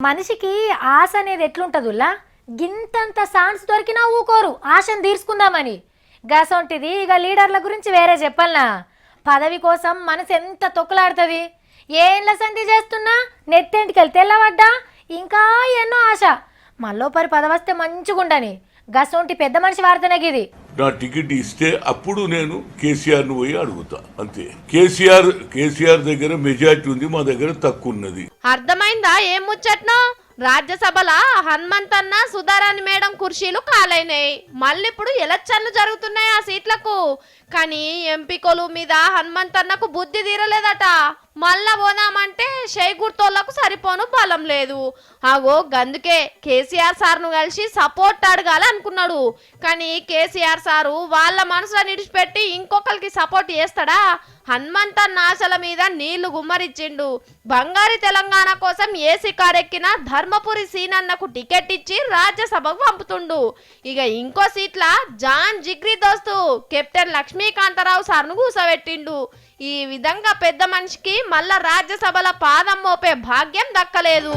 మనిషికి ఆశ అనేది ఎట్లుంటదుల్లా గింతంత ఛాన్స్ దొరికినా ఊకోరు ఆశను తీర్చుకుందామని. గసొంటిది ఇక లీడర్ల గురించి వేరే చెప్పాలనా? పదవి కోసం మనసు ఎంత తొక్కులాడుతుంది. ఏండ్ల సంధి చేస్తున్నా నెత్తెంటికెళ్ళి తెల్లవడ్డా ఇంకా ఎన్నో ఆశ. మళ్ళోపరి పదవస్తే మంచిగుండని గసొంటి పెద్ద మనిషి వార్తనగిది. నా టికెట్ ఇస్తే అప్పుడు నేను కేసీఆర్ను పోయి అడుగుతా అంతే. కేసీఆర్ దగ్గర మెజార్టీ ఉంది, మా దగ్గర తక్కువ ఉన్నది. అర్థమైందా ఏం ముచ్చట్నో? రాజ్యసభల హనుమంతన్న సుధారాణి మేడం కుర్చీలు ఖాళైనాయి. మళ్ళీ ఇప్పుడు ఎలక్షన్లు జరుగుతున్నాయి ఆ సీట్లకు. కానీ ఎంపీ కొలువు మీద హనుమంతన్నకు బుద్ధి తీరలేదట. మళ్ళా పోదామంటే షేగుర్తోళ్లకు సరిపోను బలం లేదు. ఆగో గందుకే కేసీఆర్ సార్ను కలిసి సపోర్ట్ అడగాలి అనుకున్నాడు. కానీ కేసీఆర్ సారు వాళ్ళ మనసులో నిడిచిపెట్టి ఇంకొకరికి సపోర్ట్ చేస్తాడా? హనుమంతన్న ఆశల మీద నీళ్లు గుమ్మరిచ్చిండు. బంగారు తెలంగాణ కోసం ఏసీ కారెక్కిన ధర్మపురి సీనన్నకు టికెట్ ఇచ్చి రాజ్యసభకు పంపుతుండు. ఇక ఇంకో సీట్ల జాన్ జిగ్రీ దోస్తు కెప్టెన్ లక్ష్మీకాంతరావు సార్ను కూసబెట్టిండు. ఈ విధంగా పెద్ద మనిషికి మళ్ళా రాజ్యసభల పాదం మోపే భాగ్యం దక్కలేదు.